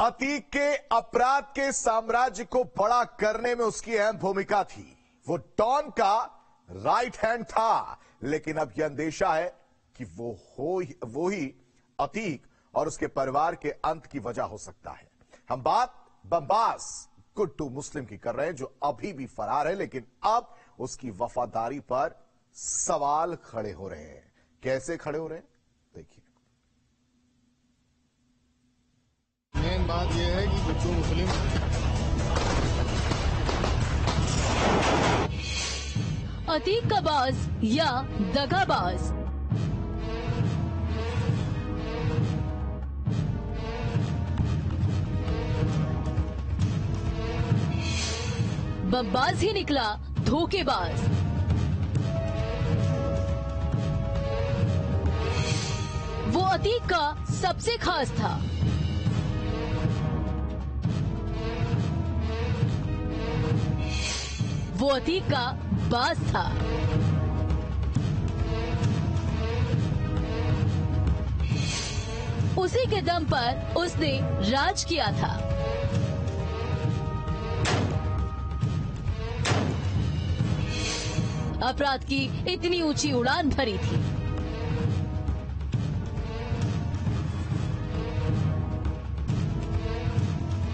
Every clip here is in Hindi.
अतीक के अपराध के साम्राज्य को बड़ा करने में उसकी अहम भूमिका थी। वो डॉन का राइट हैंड था, लेकिन अब यह अंदेशा है कि वो ही अतीक और उसके परिवार के अंत की वजह हो सकता है। हम बात बमबाज गुड्डू मुस्लिम की कर रहे हैं, जो अभी भी फरार है, लेकिन अब उसकी वफादारी पर सवाल खड़े हो रहे हैं। कैसे खड़े हो रहे हैं, देखिए। मेन बात यह है कि गुड्डू मुस्लिम अतीक का बाज या दगाबाज। बमबाज ही निकला धोखेबाज। वो अतीक का सबसे खास था। वो अतीक का बाज था। उसी के दम पर उसने राज किया था। अपराध की इतनी ऊंची उड़ान भरी थी।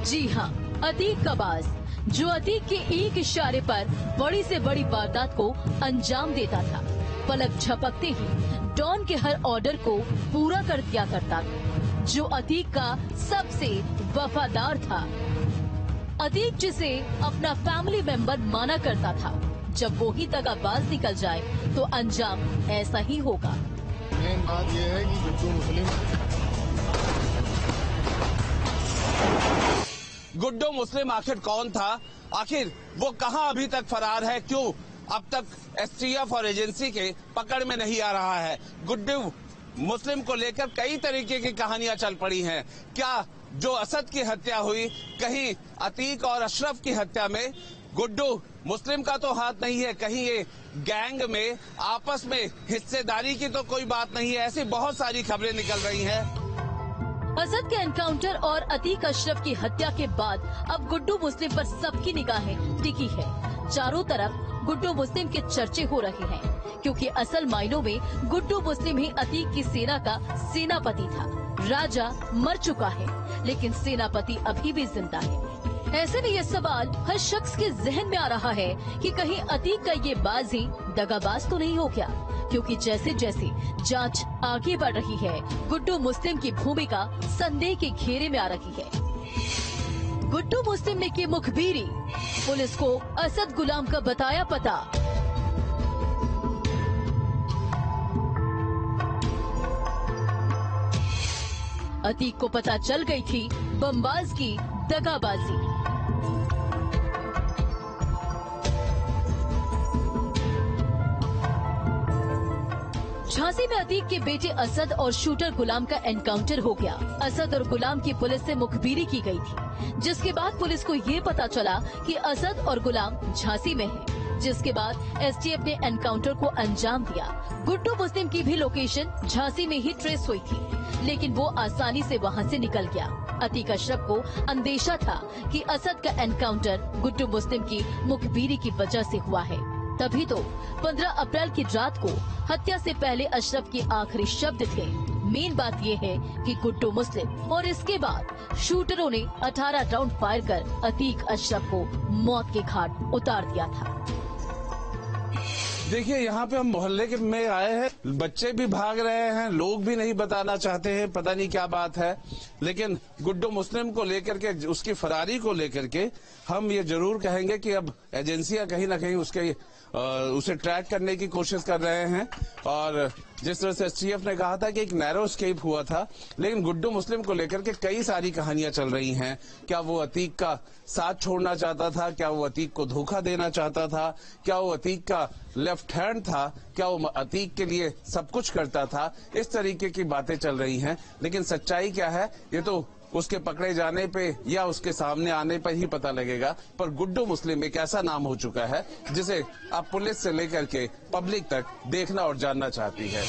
जी हां, अतीक का बाज, जो अतीक के एक इशारे पर बड़ी से बड़ी वारदात को अंजाम देता था। पलक झपकते ही डॉन के हर ऑर्डर को पूरा कर दिया करता था। जो अतीक का सबसे वफादार था। अतीक जिसे अपना फैमिली मेंबर माना करता था। जब वो ही दगाबाज निकल जाए तो अंजाम ऐसा ही होगा। मेन बात यह है कि गुड्डू मुस्लिम आखिर कौन था? आखिर वो कहां अभी तक फरार है? क्यों अब तक एसटीएफ और एजेंसी के पकड़ में नहीं आ रहा है? गुड्डू मुस्लिम को लेकर कई तरीके की कहानियां चल पड़ी हैं। क्या जो असद की हत्या हुई, कहीं अतीक और अशरफ की हत्या में गुड्डू मुस्लिम का तो हाथ नहीं है? कहीं ये गैंग में आपस में हिस्सेदारी की तो कोई बात नहीं है? ऐसी बहुत सारी खबरें निकल रही हैं। असद के एनकाउंटर और अतीक अशरफ की हत्या के बाद अब गुड्डू मुस्लिम पर सबकी निगाहें टिकी है। चारों तरफ गुड्डू मुस्लिम के चर्चे हो रहे हैं, क्योंकि असल मायनों में गुड्डू मुस्लिम ही अतीक की सेना का सेनापति था। राजा मर चुका है, लेकिन सेनापति अभी भी जिंदा है। ऐसे में ये सवाल हर शख्स के जहन में आ रहा है कि कहीं अतीक का ये बाज ही दगाबाज तो नहीं हो गया? क्योंकि जैसे जैसे जांच आगे बढ़ रही है, गुड्डू मुस्लिम की भूमिका संदेह के घेरे में आ रही है। गुड्डू मुस्लिम ने की मुखबिरी, पुलिस को असद गुलाम का बताया पता। अतीक को पता चल गई थी बमबाज की दगाबाजी। झांसी में अतीक के बेटे असद और शूटर गुलाम का एनकाउंटर हो गया। असद और गुलाम की पुलिस से मुखबिरी की गई थी, जिसके बाद पुलिस को ये पता चला कि असद और गुलाम झांसी में हैं। जिसके बाद एसटीएफ ने एनकाउंटर को अंजाम दिया। गुड्डू मुस्लिम की भी लोकेशन झांसी में ही ट्रेस हुई थी, लेकिन वो आसानी से वहां से निकल गया। अतीक अशरफ को अंदेशा था कि असद का एनकाउंटर गुड्डू मुस्लिम की मुखबिरी की वजह से हुआ है। तभी तो 15 अप्रैल की रात को हत्या से पहले अशरफ के आखिरी शब्द थे। मेन बात यह है कि गुड्डू मुस्लिम और इसके बाद शूटरों ने 18 राउंड फायर कर अतीक अशरफ को मौत के घाट उतार दिया था। देखिए, यहाँ पे हम मोहल्ले के में आए हैं, बच्चे भी भाग रहे हैं, लोग भी नहीं बताना चाहते हैं, पता नहीं क्या बात है। लेकिन गुड्डू मुस्लिम को लेकर के, उसकी फरारी को लेकर के हम ये जरूर कहेंगे कि अब एजेंसियां कहीं ना कहीं उसे ट्रैक करने की कोशिश कर रहे हैं। और जिस तरह से एसटीएफ ने कहा था कि एक नैरो एस्केप हुआ था, लेकिन गुड्डू मुस्लिम को लेकर के कई सारी कहानियां चल रही हैं। क्या वो अतीक का साथ छोड़ना चाहता था? क्या वो अतीक को धोखा देना चाहता था? क्या वो अतीक का लेफ्ट हैंड था? क्या वो अतीक के लिए सब कुछ करता था? इस तरीके की बातें चल रही हैं, लेकिन सच्चाई क्या है ये तो उसके पकड़े जाने पे या उसके सामने आने पर ही पता लगेगा। पर गुड्डू मुस्लिम एक ऐसा नाम हो चुका है जिसे अब पुलिस से लेकर के पब्लिक तक देखना और जानना चाहती है।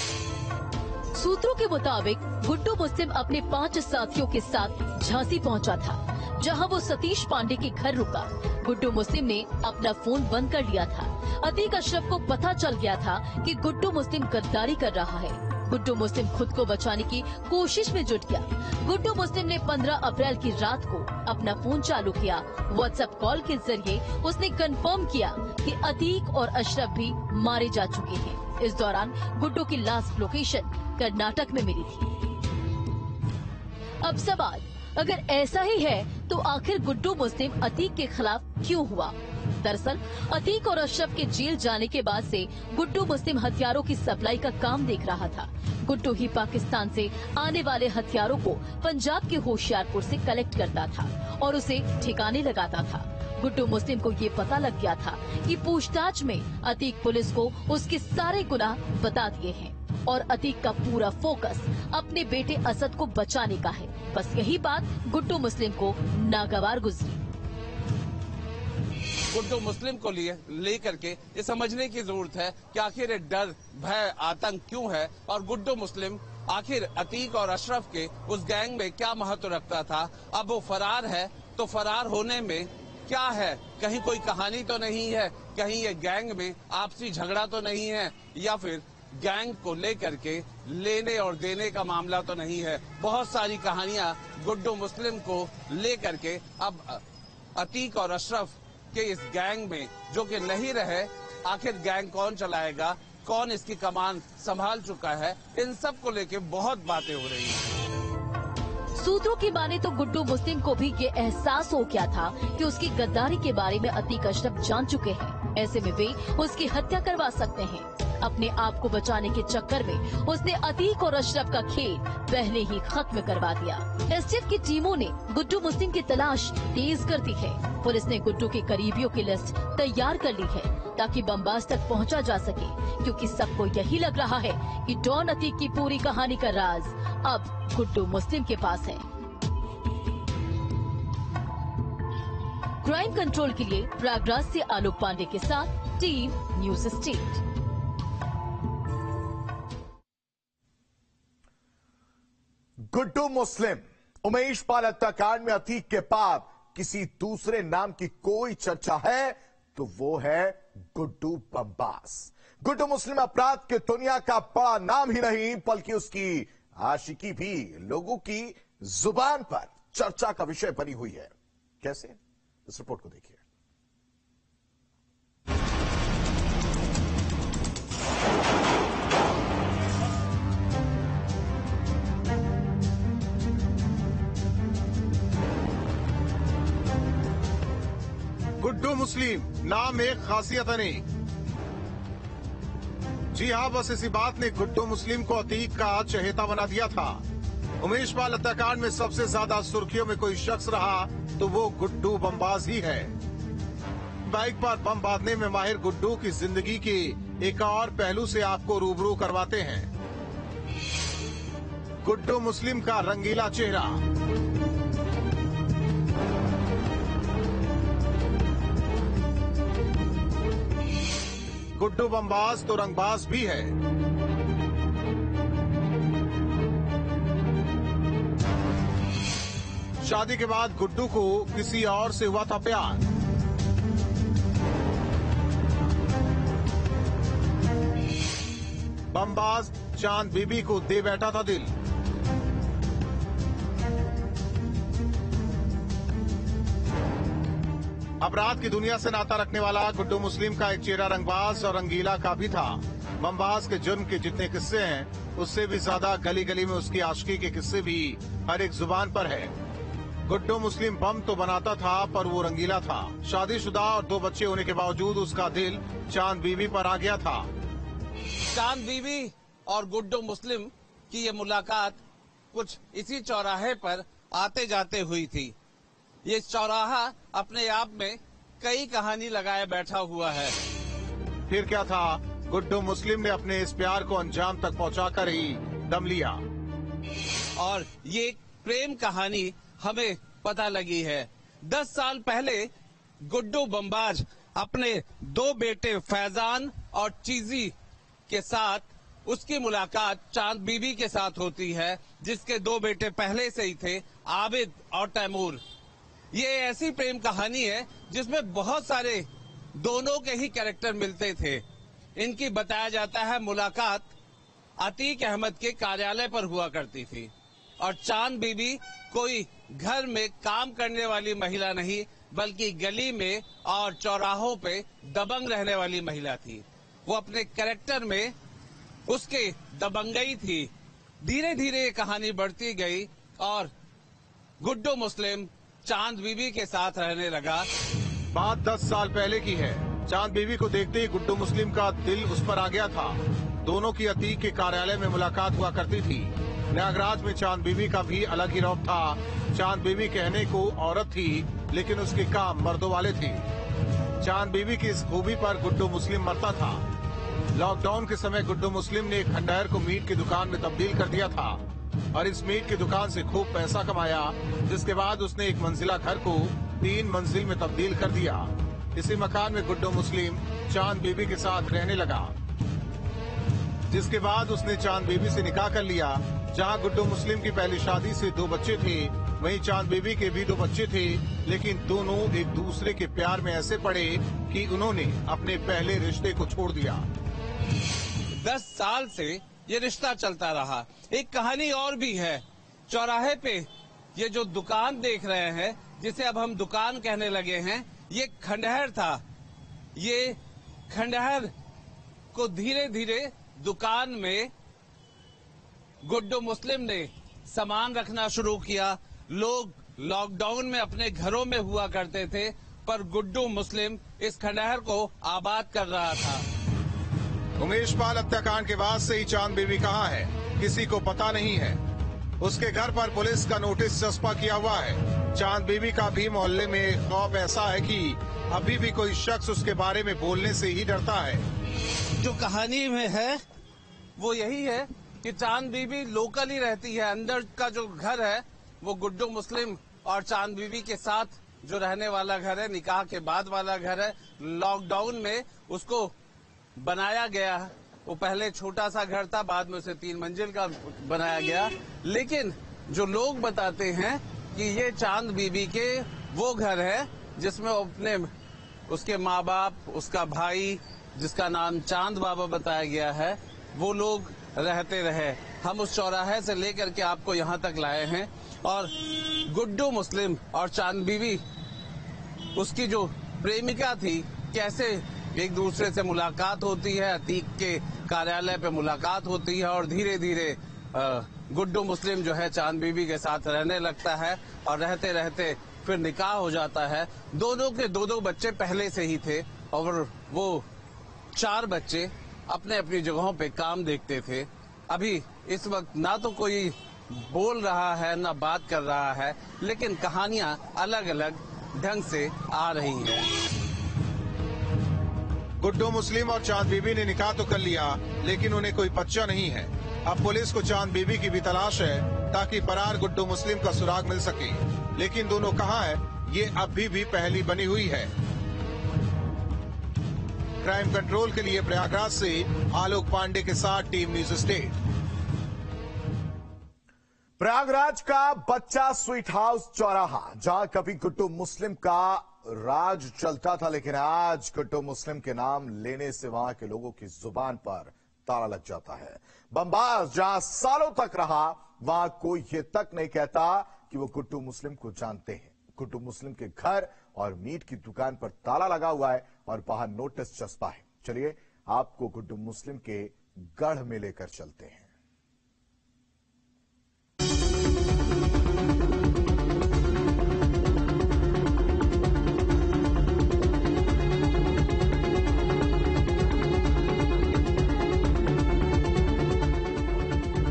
सूत्रों के मुताबिक गुड्डू मुस्लिम अपने 5 साथियों के साथ झांसी पहुंचा था, जहां वो सतीश पांडे के घर रुका। गुड्डू मुस्लिम ने अपना फोन बंद कर लिया था। अतीक अशरफ को पता चल गया था कि गुड्डू मुस्लिम गद्दारी कर रहा है। गुड्डू मुस्लिम खुद को बचाने की कोशिश में जुट गया। गुड्डू मुस्लिम ने 15 अप्रैल की रात को अपना फोन चालू किया। व्हाट्सएप कॉल के जरिए उसने कंफर्म किया कि अतीक और अशरफ भी मारे जा चुके हैं। इस दौरान गुड्डू की लास्ट लोकेशन कर्नाटक में मिली थी। अब सवाल, अगर ऐसा ही है तो आखिर गुड्डू मुस्लिम अतीक के खिलाफ क्यों हुआ? दरअसल अतीक और अशरफ के जेल जाने के बाद से गुड्डू मुस्लिम हथियारों की सप्लाई का काम देख रहा था। गुड्डू ही पाकिस्तान से आने वाले हथियारों को पंजाब के होशियारपुर से कलेक्ट करता था और उसे ठिकाने लगाता था। गुड्डू मुस्लिम को ये पता लग गया था कि पूछताछ में अतीक पुलिस को उसके सारे गुनाह बता दिए हैं और अतीक का पूरा फोकस अपने बेटे असद को बचाने का है। बस यही बात गुड्डू मुस्लिम को नागवार गुजरी। गुड्डू मुस्लिम को लेकर के ये समझने की जरूरत है कि आखिर डर, भय, आतंक क्यों है और गुड्डू मुस्लिम आखिर अतीक और अशरफ के उस गैंग में क्या महत्व रखता था। अब वो फरार है तो फरार होने में क्या है? कहीं कोई कहानी तो नहीं है, कहीं ये गैंग में आपसी झगड़ा तो नहीं है, या फिर गैंग को लेकर के लेने और देने का मामला तो नहीं है। बहुत सारी कहानियां गुड्डू मुस्लिम को लेकर के अब अतीक और अशरफ के इस गैंग में जो कि नहीं रहे, आखिर गैंग कौन चलाएगा, कौन इसकी कमान संभाल चुका है, इन सब को लेके बहुत बातें हो रही हैं। सूत्रों की माने तो गुड्डू मुस्लिम को भी ये एहसास हो गया था कि उसकी गद्दारी के बारे में अतीक अशरफ जान चुके हैं। ऐसे में वे उसकी हत्या करवा सकते हैं। अपने आप को बचाने के चक्कर में उसने अतीक और अशरफ का खेल पहले ही खत्म करवा दिया। एसटीएफ की टीमों ने गुड्डू मुस्लिम की तलाश तेज कर दी है। पुलिस ने गुड्डू के करीबियों की लिस्ट तैयार कर ली है ताकि बमबास तक पहुंचा जा सके, क्योंकि सबको यही लग रहा है कि डॉन अतीक की पूरी कहानी का राज अब गुड्डू मुस्लिम के पास है। क्राइम कंट्रोल के लिए प्रयागराज से आलोक पांडे के साथ टीम न्यूज स्टेट। गुड्डू मुस्लिम, उमेश पाल हत्याकांड में अतीक के बाद किसी दूसरे नाम की कोई चर्चा है तो वो है गुड्डू बमबास। गुड्डू मुस्लिम अपराध के दुनिया का बड़ा नाम ही नहीं बल्कि उसकी आशिकी भी लोगों की जुबान पर चर्चा का विषय बनी हुई है। कैसे? इस रिपोर्ट को देखिए। गुड्डू मुस्लिम नाम एक खासियत अनेक। जी हाँ, बस इसी बात ने गुड्डू मुस्लिम को अतीक का चहेता बना दिया था। उमेश पाल हत्याकांड में सबसे ज्यादा सुर्खियों में कोई शख्स रहा तो वो गुड्डू बमबाज ही है। बाइक पर बम बांधने में माहिर गुड्डू की जिंदगी के एक और पहलू से आपको रूबरू करवाते हैं। गुड्डू मुस्लिम का रंगीला चेहरा, गुड्डू बमबाज तो रंगबाज भी है। शादी के बाद गुड्डू को किसी और से हुआ था प्यार। बमबाज चांद बीबी को दे बैठा था दिल। अपराध की दुनिया से नाता रखने वाला गुड्डू मुस्लिम का एक चेहरा रंगबाज और रंगीला का भी था। बमबाज के जुर्म के जितने किस्से हैं उससे भी ज्यादा गली गली में उसकी आशिकी के किस्से भी हर एक जुबान पर है। गुड्डू मुस्लिम बम तो बनाता था पर वो रंगीला था। शादीशुदा और 2 बच्चे होने के बावजूद उसका दिल चांद बीबी पर आ गया था। चांद बीबी और गुड्डू मुस्लिम की ये मुलाकात कुछ इसी चौराहे पर आते जाते हुई थी। ये चौराहा अपने आप में कई कहानी लगाए बैठा हुआ है। फिर क्या था, गुड्डू मुस्लिम ने अपने इस प्यार को अंजाम तक पहुंचाकर ही दम लिया। और ये प्रेम कहानी हमें पता लगी है। 10 साल पहले गुड्डू बमबाज अपने 2 बेटे फैजान और चीजी के साथ उसकी मुलाकात चांद बीबी के साथ होती है, जिसके 2 बेटे पहले से ही थे, आबिद और तैमूर। ये ऐसी प्रेम कहानी है जिसमें बहुत सारे दोनों के ही कैरेक्टर मिलते थे। इनकी बताया जाता है मुलाकात अतीक अहमद के कार्यालय पर हुआ करती थी और चांद बीबी कोई घर में काम करने वाली महिला नहीं, बल्कि गली में और चौराहों पे दबंग रहने वाली महिला थी। वो अपने कैरेक्टर में उसके दबंगई थी। धीरे धीरे ये कहानी बढ़ती गई और गुड्डू मुस्लिम चांद बीबी के साथ रहने लगा। बात 10 साल पहले की है। चांद बीबी को देखते ही गुड्डू मुस्लिम का दिल उस पर आ गया था। दोनों की अतीक के कार्यालय में मुलाकात हुआ करती थी। प्रयागराज में चांद बीबी का भी अलग ही रौब था। चांद बीबी कहने को औरत थी, लेकिन उसके काम मर्दों वाले थे। चांद बीबी की इस खूबी पर गुड्डू मुस्लिम मरता था। लॉकडाउन के समय गुड्डू मुस्लिम ने एक खंडहर को मीट की दुकान में तब्दील कर दिया था और इस मीट की दुकान से खूब पैसा कमाया, जिसके बाद उसने एक मंजिला घर को 3 मंजिल में तब्दील कर दिया। इसी मकान में गुड्डू मुस्लिम चांद बीबी के साथ रहने लगा, जिसके बाद उसने चांद बीबी से निकाह कर लिया। जहां गुड्डू मुस्लिम की पहली शादी से 2 बच्चे थे, वहीं चांद बीबी के भी 2 बच्चे थे, लेकिन दोनों एक दूसरे के प्यार में ऐसे पड़े कि उन्होंने अपने पहले रिश्ते को छोड़ दिया। 10 साल से ये रिश्ता चलता रहा। एक कहानी और भी है। चौराहे पे ये जो दुकान देख रहे हैं, जिसे अब हम दुकान कहने लगे हैं, ये खंडहर था। ये खंडहर को धीरे धीरे दुकान में गुड्डू मुस्लिम ने सामान रखना शुरू किया। लोग लॉकडाउन में अपने घरों में हुआ करते थे, पर गुड्डू मुस्लिम इस खंडहर को आबाद कर रहा था। उमेश पाल हत्याकांड के बाद से ही चांद बीबी कहाँ है, किसी को पता नहीं है। उसके घर पर पुलिस का नोटिस चस्पा किया हुआ है। चांद बीबी का भी मोहल्ले में खौफ ऐसा है कि अभी भी कोई शख्स उसके बारे में बोलने से ही डरता है। जो कहानी में है वो यही है कि चांद बीबी लोकल ही रहती है। अंदर का जो घर है वो गुड्डू मुस्लिम और चांद बीबी के साथ जो रहने वाला घर है, निकाह के बाद वाला घर है। लॉकडाउन में उसको बनाया गया। वो पहले छोटा सा घर था, बाद में उसे 3 मंजिल का बनाया गया। लेकिन जो लोग बताते हैं कि ये चांद बीबी के वो घर है जिसमें अपने उसके माँ बाप, उसका भाई जिसका नाम चांद बाबा बताया गया है, वो लोग रहते रहे। हम उस चौराहे से लेकर के आपको यहाँ तक लाए हैं और गुड्डू मुस्लिम और चांद बीबी, उसकी जो प्रेमिका थी, कैसे एक दूसरे से मुलाकात होती है, अतीक के कार्यालय पे मुलाकात होती है और धीरे धीरे गुड्डू मुस्लिम जो है चांद बीबी के साथ रहने लगता है और रहते रहते फिर निकाह हो जाता है। दोनों के 2 बच्चे पहले से ही थे और वो 4 बच्चे अपने अपनी जगहों पे काम देखते थे। अभी इस वक्त ना तो कोई बोल रहा है ना बात कर रहा है, लेकिन कहानियां अलग अलग ढंग से आ रही हैं। गुड्डू मुस्लिम और चांद बीबी ने निकाह तो कर लिया, लेकिन उन्हें कोई बच्चा नहीं है। अब पुलिस को चांद बीबी की भी तलाश है ताकि फरार गुड्डू मुस्लिम का सुराग मिल सके, लेकिन दोनों कहाँ है ये अभी भी पहेली बनी हुई है। क्राइम कंट्रोल के लिए प्रयागराज से आलोक पांडे के साथ टीम न्यूज स्टेट। प्रयागराज का बच्चा स्वीट हाउस चौराहा, जहां कभी गुड्डू मुस्लिम का राज चलता था, लेकिन आज गुड्डू मुस्लिम के नाम लेने से वहां के लोगों की जुबान पर ताला लग जाता है। बमबास जहां सालों तक रहा, वहां कोई ये तक नहीं कहता कि वो गुड्डू मुस्लिम को जानते हैं। गुड्डू मुस्लिम के घर और मीट की दुकान पर ताला लगा हुआ है और बाहर नोटिस चस्पा है। चलिए आपको गुड्डू मुस्लिम के गढ़ में लेकर चलते हैं।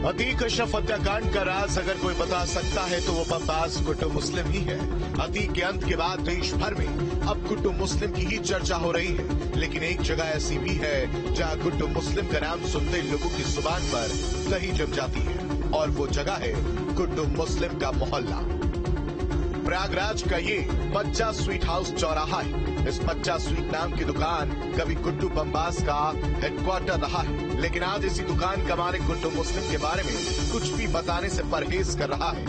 अतीक अशरफ हत्याकांड का राज अगर कोई बता सकता है तो वो बमबाज गुड्डू मुस्लिम ही है। अतीक के अंत के बाद देश भर में अब गुड्डू मुस्लिम की ही चर्चा हो रही है, लेकिन एक जगह ऐसी भी है जहां गुड्डू मुस्लिम का नाम सुनते लोगों की जुबान पर दही जम जाती है, और वो जगह है गुड्डू मुस्लिम का मोहल्ला। प्रयागराज का ये मच्चा स्वीट हाउस चौराहा है। इस मच्चा स्वीट नाम की दुकान कभी गुड्डू बम्बास का हेडक्वार्टर रहा है, लेकिन आज इसी दुकान का मालिक गुड्डू मुस्लिम के बारे में कुछ भी बताने से परहेज कर रहा है।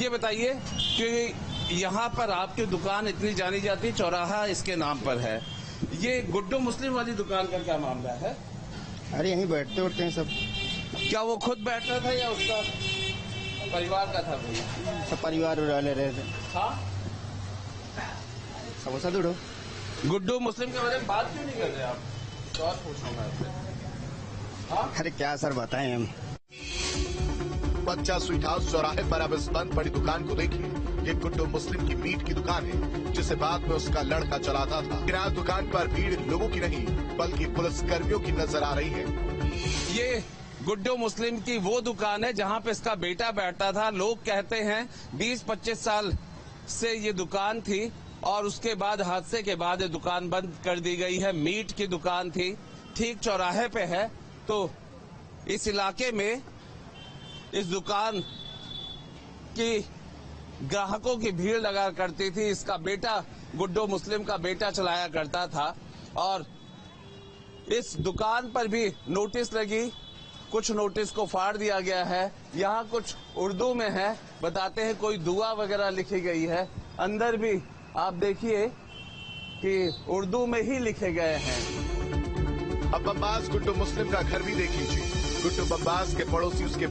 ये बताइए कि यहाँ पर आपकी दुकान इतनी जानी जाती, चौराहा इसके नाम पर है, ये गुड्डू मुस्लिम वाली दुकान का क्या मामला है? अरे यहीं बैठते उठते हैं सब। क्या वो खुद बैठता था या उसका परिवार का था कोई? सब परिवार वाले रहे थे। हाँ, समोसा दूधो। गुड्डू मुस्लिम के बारे में बात क्यों नहीं कर रहे आप? तो और पूछूंगा आपसे। हाँ, अरे क्या सर बताएं हम। मच्चा स्वीट हाउस चौराहे पर अब इस बंद पड़ी दुकान को देखिए। ये गुड्डू मुस्लिम की मीट की दुकान है, जिसे बाद में उसका लड़का चलाता था। लेकिन आज दुकान पर भीड़ लोगों की नहीं बल्कि पुलिस कर्मियों की नजर आ रही है। ये गुड्डू मुस्लिम की वो दुकान है जहाँ पे इसका बेटा बैठता था। लोग कहते हैं 20-25 साल से ये दुकान थी और उसके बाद हादसे के बाद ये दुकान बंद कर दी गई है। मीट की दुकान थी, ठीक चौराहे पे है। तो इस इलाके में इस दुकान की ग्राहकों की भीड़ लगा करती थी। इसका बेटा गुड्डू मुस्लिम का बेटा चलाया करता था और इस दुकान पर भी नोटिस लगी, कुछ नोटिस को फाड़ दिया गया है। यहाँ कुछ उर्दू में है, बताते हैं कोई दुआ वगैरह लिखी गई है। अंदर भी आप देखिए कि उर्दू में ही लिखे गए हैं। अब बम्बास गुड्डू मुस्लिम का घर भी देख लीजिए। गुड्डू बम्बास के पड़ोसी उसके